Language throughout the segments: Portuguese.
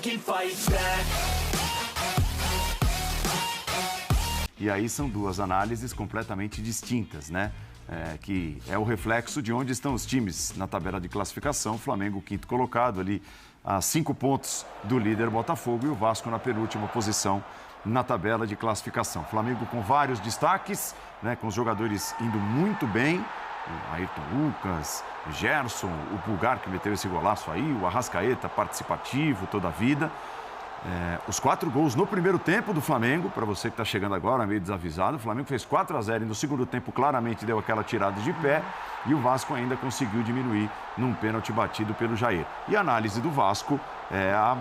fucking fight back. E aí são duas análises completamente distintas, né? Que é o reflexo de onde estão os times na tabela de classificação. O Flamengo, quinto colocado, ali a 5 pontos do líder Botafogo, e o Vasco na penúltima posição na tabela de classificação. Flamengo com vários destaques, né? Com os jogadores indo muito bem. O Ayrton Lucas, Gerson, o Pulgar que meteu esse golaço aí, o Arrascaeta participativo toda a vida. Os 4 gols no primeiro tempo do Flamengo, para você que está chegando agora, meio desavisado, o Flamengo fez 4-0 e no segundo tempo claramente deu aquela tirada de pé, e o Vasco ainda conseguiu diminuir num pênalti batido pelo Jair. E a análise do Vasco é a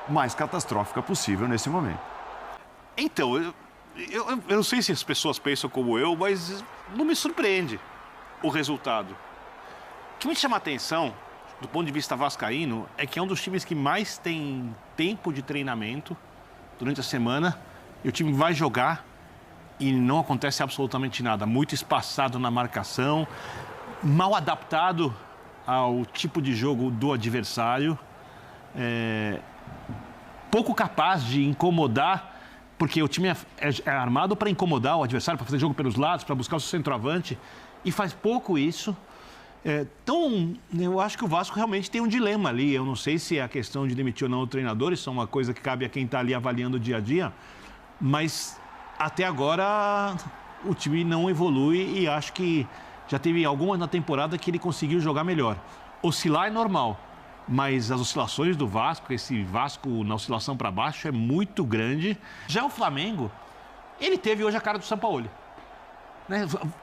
mais catastrófica possível nesse momento. Então, eu não sei se as pessoas pensam como eu, mas não me surpreende o resultado. O que me chama a atenção, do ponto de vista vascaíno, é que é um dos times que mais tem tempo de treinamento durante a semana, e o time vai jogar e não acontece absolutamente nada. Muito espaçado na marcação, mal adaptado ao tipo de jogo do adversário, pouco capaz de incomodar, porque o time é armado para incomodar o adversário, para fazer jogo pelos lados, para buscar o seu centroavante, e faz pouco isso. Então, eu acho que o Vasco realmente tem um dilema ali. Eu não sei se é a questão de demitir ou não o treinador, isso é uma coisa que cabe a quem está ali avaliando o dia a dia, mas até agora o time não evolui, e acho que já teve algumas na temporada que ele conseguiu jogar melhor. Oscilar é normal, mas as oscilações do Vasco, esse Vasco na oscilação para baixo, é muito grande. Já o Flamengo, ele teve hoje a cara do Sampaoli.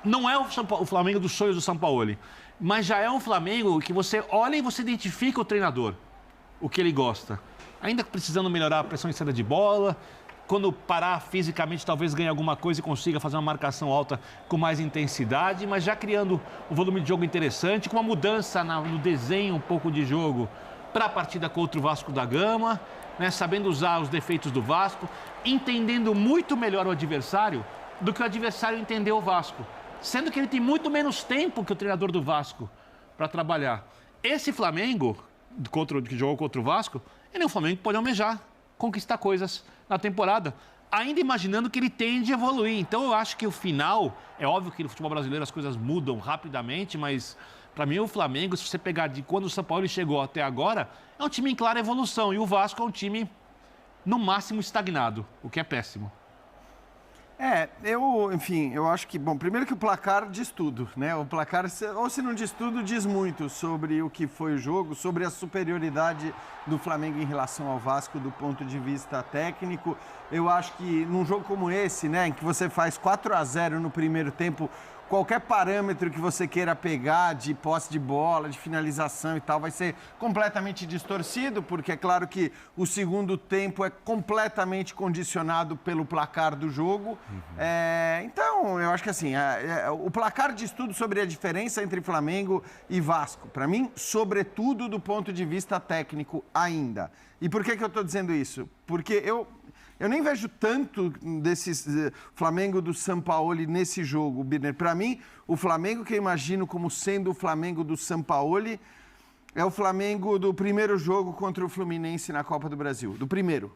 Não é o Flamengo dos sonhos do Sampaoli, mas já é um Flamengo que você olha e você identifica o treinador, o que ele gosta. Ainda precisando melhorar a pressão em saída de bola, quando parar fisicamente talvez ganhe alguma coisa e consiga fazer uma marcação alta com mais intensidade, mas já criando um volume de jogo interessante, com uma mudança no desenho um pouco de jogo para a partida contra o Vasco da Gama, né? Sabendo usar os defeitos do Vasco, entendendo muito melhor o adversário do que o adversário entendeu o Vasco, sendo que ele tem muito menos tempo que o treinador do Vasco para trabalhar. Esse Flamengo, que jogou contra o Vasco, ele é um Flamengo que pode almejar, conquistar coisas na temporada, ainda imaginando que ele tende a evoluir. Então eu acho que o final, é óbvio que no futebol brasileiro as coisas mudam rapidamente, mas para mim o Flamengo, se você pegar de quando o São Paulo chegou até agora, é um time em clara evolução, e o Vasco é um time no máximo estagnado, o que é péssimo. Eu acho que, bom, primeiro que o placar diz tudo, né? O placar, ou se não diz tudo, diz muito sobre o que foi o jogo, sobre a superioridade do Flamengo em relação ao Vasco do ponto de vista técnico. Eu acho que num jogo como esse, né, em que você faz 4-0 no primeiro tempo, qualquer parâmetro que você queira pegar de posse de bola, de finalização e tal, vai ser completamente distorcido, porque é claro que o segundo tempo é completamente condicionado pelo placar do jogo. Então, eu acho que assim, o placar diz tudo sobre a diferença entre Flamengo e Vasco. Para mim, sobretudo do ponto de vista técnico ainda. E por que eu estou dizendo isso? Porque eu nem vejo tanto desse Flamengo do Sampaoli nesse jogo, Birner. Para mim, o Flamengo que eu imagino como sendo o Flamengo do Sampaoli é o Flamengo do primeiro jogo contra o Fluminense na Copa do Brasil. Do primeiro.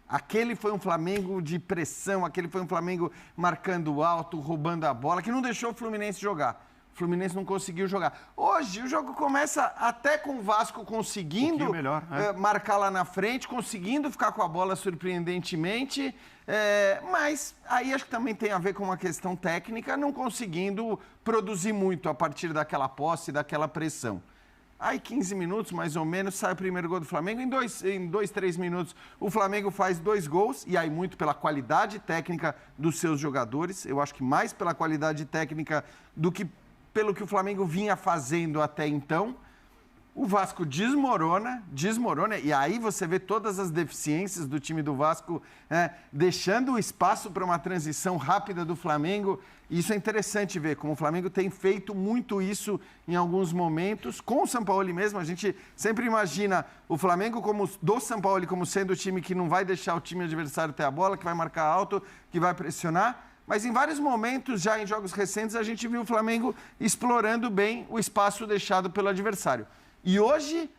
Aquele foi um Flamengo de pressão, aquele foi um Flamengo marcando alto, roubando a bola, que não deixou o Fluminense jogar. O Fluminense não conseguiu jogar. Hoje, o jogo começa até com o Vasco conseguindo marcar lá na frente, conseguindo ficar com a bola surpreendentemente, mas aí acho que também tem a ver com uma questão técnica, não conseguindo produzir muito a partir daquela posse, daquela pressão. Aí 15 minutos, mais ou menos, sai o primeiro gol do Flamengo. Em dois, 3 minutos, o Flamengo faz 2 gols. E aí muito pela qualidade técnica dos seus jogadores. Eu acho que mais pela qualidade técnica do que pelo que o Flamengo vinha fazendo até então. O Vasco desmorona, e aí você vê todas as deficiências do time do Vasco, deixando o espaço para uma transição rápida do Flamengo. E isso é interessante ver, como o Flamengo tem feito muito isso em alguns momentos. Com o Sampaoli mesmo, a gente sempre imagina o Flamengo do Sampaoli como sendo o time que não vai deixar o time adversário ter a bola, que vai marcar alto, que vai pressionar. Mas em vários momentos, já em jogos recentes, a gente viu o Flamengo explorando bem o espaço deixado pelo adversário. E hoje,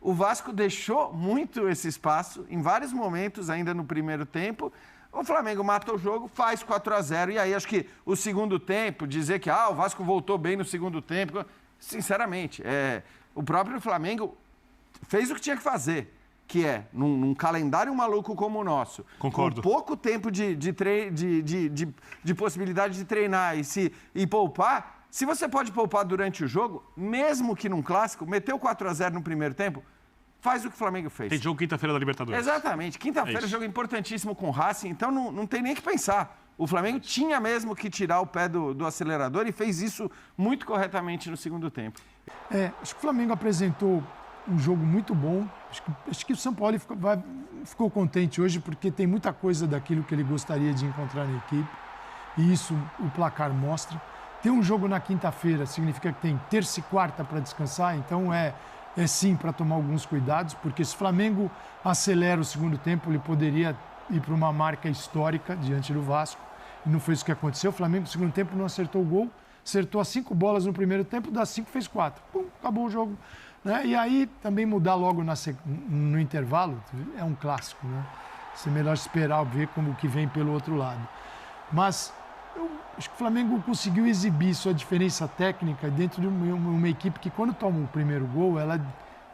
o Vasco deixou muito esse espaço em vários momentos, ainda no primeiro tempo. O Flamengo mata o jogo, faz 4-0. E aí acho que o segundo tempo, dizer que o Vasco voltou bem no segundo tempo, sinceramente, o próprio Flamengo fez o que tinha que fazer, que é, num calendário maluco como o nosso, concordo, com pouco tempo de possibilidade de treinar e poupar, se você pode poupar durante o jogo, mesmo que num clássico, meteu 4-0 no primeiro tempo, faz o que o Flamengo fez. Tem jogo quinta-feira da Libertadores. Exatamente. Quinta-feira, jogo importantíssimo com o Racing, então não tem nem que pensar. O Flamengo tinha mesmo que tirar o pé do acelerador e fez isso muito corretamente no segundo tempo. Acho que o Flamengo apresentou um jogo muito bom. Acho que o São Paulo ficou contente hoje porque tem muita coisa daquilo que ele gostaria de encontrar na equipe. E isso o placar mostra. Ter um jogo na quinta-feira significa que tem terça e quarta para descansar, então é sim para tomar alguns cuidados, porque se o Flamengo acelera o segundo tempo, ele poderia ir para uma marca histórica diante do Vasco. E não foi isso que aconteceu. O Flamengo no segundo tempo não acertou o gol, acertou as 5 bolas no primeiro tempo, das 5 fez 4. Pum, acabou o jogo. Né? E aí também mudar logo no intervalo é um clássico. Né? É melhor esperar ver como que vem pelo outro lado. Mas eu acho que o Flamengo conseguiu exibir sua diferença técnica dentro de uma equipe que, quando toma o primeiro gol, ela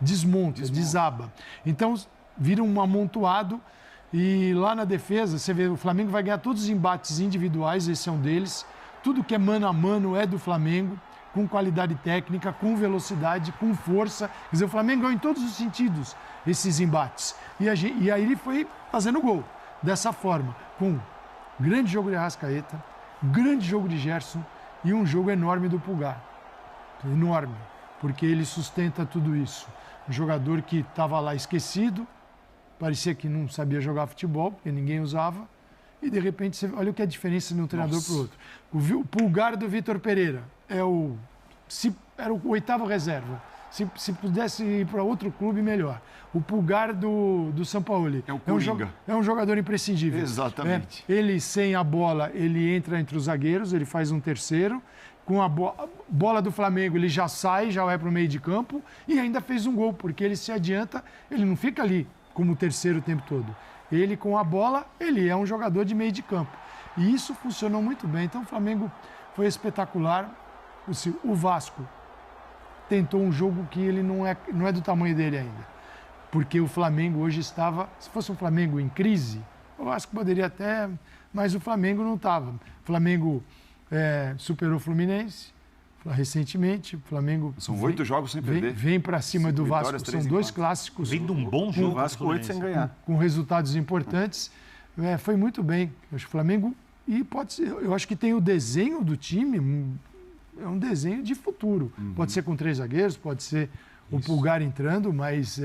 desmonta, desaba. Então, vira um amontoado e lá na defesa, você vê, o Flamengo vai ganhar todos os embates individuais, esse é um deles. Tudo que é mano a mano é do Flamengo, com qualidade técnica, com velocidade, com força. Quer dizer, o Flamengo ganhou em todos os sentidos esses embates. E aí ele foi fazendo gol dessa forma, com grande jogo de Arrascaeta, grande jogo de Gerson e um jogo enorme do Pulgar. Enorme, porque ele sustenta tudo isso. Um jogador que estava lá esquecido, parecia que não sabia jogar futebol, porque ninguém usava, e de repente, olha o que é a diferença de um treinador para o outro. O Pulgar do Vitor Pereira era o 8º reserva. Se pudesse ir para outro clube, melhor. O Pulgar do São Paulo. É um jogador imprescindível. Exatamente. Ele, sem a bola, ele entra entre os zagueiros, ele faz um terceiro. Com a bola do Flamengo, ele já sai, já vai para o meio de campo e ainda fez um gol, porque ele se adianta, ele não fica ali como terceiro o tempo todo. Ele, com a bola, ele é um jogador de meio de campo. E isso funcionou muito bem. Então, o Flamengo foi espetacular. O Vasco tentou um jogo que ele não é do tamanho dele ainda. Porque o Flamengo hoje estava... Se fosse um Flamengo em crise, o Vasco poderia até... Mas o Flamengo não estava. O Flamengo superou o Fluminense recentemente. O Flamengo... São 8 jogos sem perder. Vem para cima do Vasco. São 2 clássicos. Vem de um bom jogo. O Vasco 8 sem ganhar. Com resultados importantes. Foi muito bem. Eu acho que o Flamengo... E pode ser... Eu acho que tem o desenho do time... É um desenho de futuro. Pode ser com 3 zagueiros, pode ser o Pulgar entrando, mas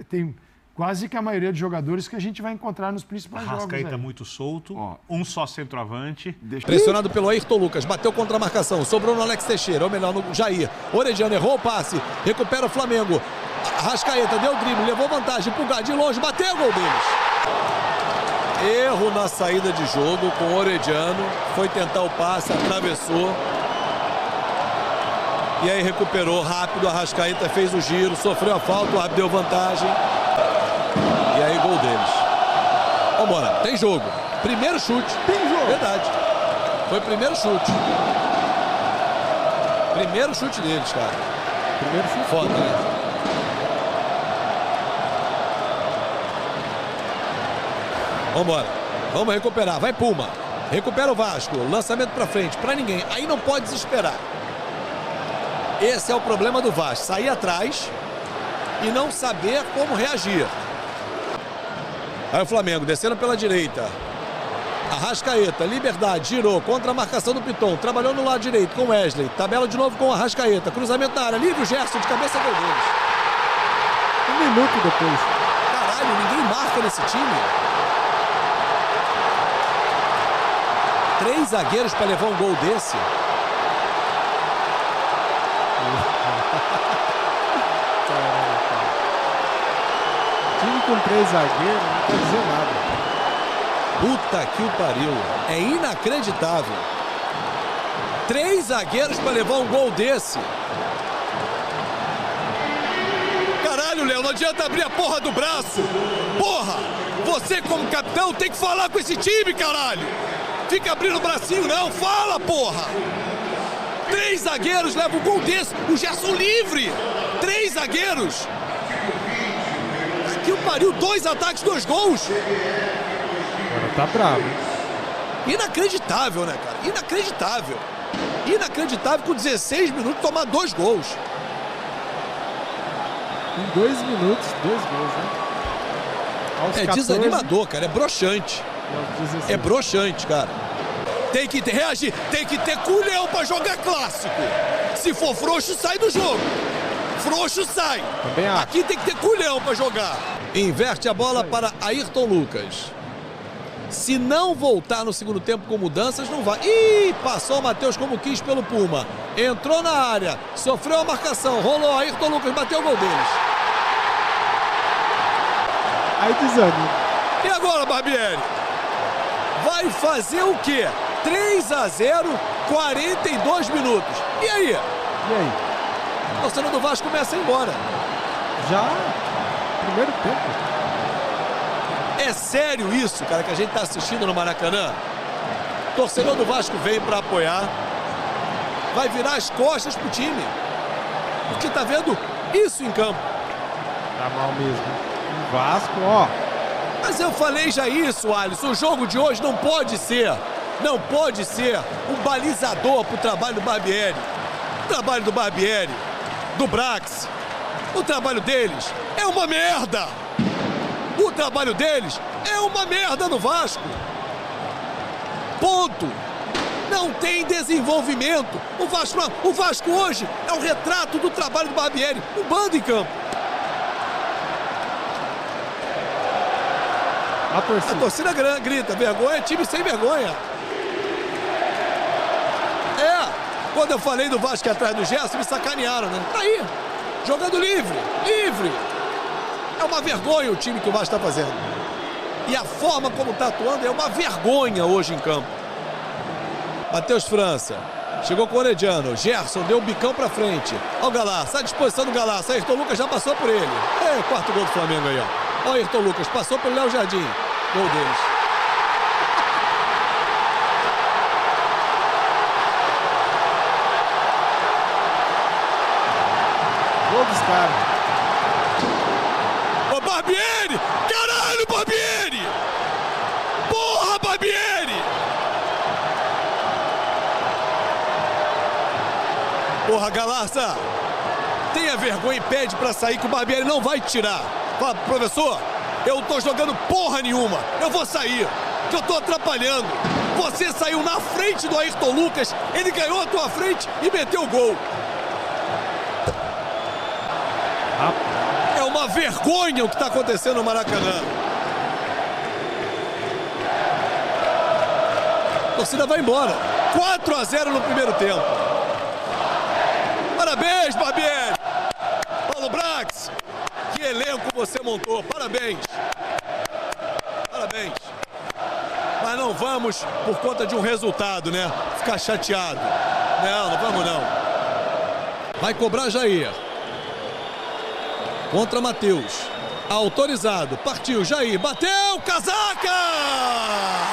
tem quase que a maioria dos jogadores que a gente vai encontrar nos principais jogos. Arrascaeta muito solto, um só centroavante. Pressionado pelo Ayrton Lucas, bateu contra a marcação, sobrou no Alex Teixeira, ou melhor, no Jair. Orediano errou o passe, recupera o Flamengo. Arrascaeta deu o drible, levou vantagem, Pulgar de longe, bateu o gol deles. Erro na saída de jogo com o Orediano, foi tentar o passe, atravessou. E aí recuperou rápido, Arrascaeta fez o giro, sofreu a falta, o árbitro deu vantagem. E aí gol deles. Vambora, tem jogo. Primeiro chute. Tem jogo. Verdade. Foi primeiro chute. Primeiro chute deles, cara. Primeiro chute. Foda, né? Vambora. Vamos recuperar. Vai Puma. Recupera o Vasco. Lançamento pra frente. Pra ninguém. Aí não pode desesperar. Esse é o problema do Vasco, sair atrás e não saber como reagir. Aí o Flamengo descendo pela direita. Arrascaeta, liberdade, girou contra a marcação do Piton. Trabalhou no lado direito com Wesley. Tabela de novo com Arrascaeta. Cruzamento na área, livre o Gerson de cabeça gol deles. 1 minuto depois. Caralho, ninguém marca nesse time. 3 zagueiros para levar um gol desse. Time com 3 zagueiros não quer dizer nada. Puta que o pariu. É inacreditável. 3 zagueiros para levar um gol desse. Caralho, Caralho, Léo, não adianta abrir a porra do braço. Porra, você como capitão tem que falar com esse time, caralho. Fica abrindo o bracinho não, fala, porra. 3 zagueiros levam um gol desse, o Gerson livre. 3 zagueiros. Aqui o pariu, 2 ataques, 2 gols. Agora tá bravo. Inacreditável, né, cara? Inacreditável. Inacreditável com 16 minutos tomar 2 gols. Em 2 minutos, 2 gols, né? Aos 14, desanimador, cara. É broxante. É broxante, cara. Tem que reagir, tem que ter culhão pra jogar clássico. Se for frouxo, sai do jogo. Frouxo, sai. Também acho. Aqui tem que ter culhão pra jogar. Inverte a bola para Ayrton Lucas. Se não voltar no segundo tempo com mudanças, não vai. Ih, passou o Matheus como quis pelo Puma. Entrou na área, sofreu a marcação, rolou Ayrton Lucas, bateu o gol deles. Aí desânimo. E agora, Barbieri? Vai fazer o quê? 3-0, 42 minutos. E aí? E aí? O torcedor do Vasco começa a ir embora. Já? Primeiro tempo. É sério isso, cara, que a gente tá assistindo no Maracanã? O torcedor do Vasco vem para apoiar. Vai virar as costas pro time. Porque tá vendo isso em campo. Tá mal mesmo. O Vasco, ó. Mas eu falei já isso, Alisson. O jogo de hoje não pode ser um balizador pro trabalho do Barbieri. O trabalho do Barbieri, do Brax, o trabalho deles é uma merda. O trabalho deles é uma merda no Vasco. Ponto. Não tem desenvolvimento. O Vasco hoje é um retrato do trabalho do Barbieri. Um bando em campo. A torcida grita, vergonha, time sem vergonha. Quando eu falei do Vasco atrás do Gerson, me sacanearam, né? Tá aí, jogando livre. É uma vergonha o time que o Vasco está fazendo. E a forma como está atuando é uma vergonha hoje em campo. Matheus França, chegou com o Orediano, Gerson deu um bicão pra frente. Olha o Galaça, à disposição do Galaça, Ayrton Lucas já passou por ele. Quarto gol do Flamengo aí, ó. Olha o Ayrton Lucas, passou pelo Léo Jardim. Gol deles. Gol dos caras. Ô, Barbieri! Caralho, Barbieri! Porra, Barbieri! Porra, Galaça! Tenha vergonha e pede pra sair que o Barbieri não vai te tirar. Fala, professor, eu não tô jogando porra nenhuma. Eu vou sair, que eu tô atrapalhando. Você saiu na frente do Ayrton Lucas, ele ganhou a tua frente e meteu o gol. É uma vergonha o que está acontecendo no Maracanã. A torcida vai embora. 4-0 no primeiro tempo. Parabéns, Barbieri. Paulo Brax. Que elenco você montou. Parabéns. Parabéns. Mas não vamos, por conta de um resultado, né? Ficar chateado. Não vamos não. Vai cobrar Jair. Contra Matheus. Autorizado. Partiu. Jair. Bateu. Casaca!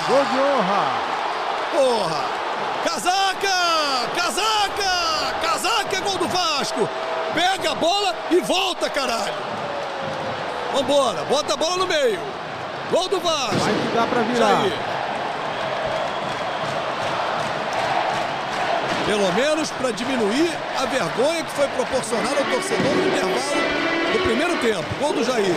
Gol de honra. Porra. Casaca! Casaca! Casaca é gol do Vasco. Pega a bola e volta, caralho. Vambora. Bota a bola no meio. Gol do Vasco. Vai que dá pra virar. Jair. Pelo menos para diminuir a vergonha que foi proporcionada ao torcedor no intervalo do primeiro tempo. Gol do Jair.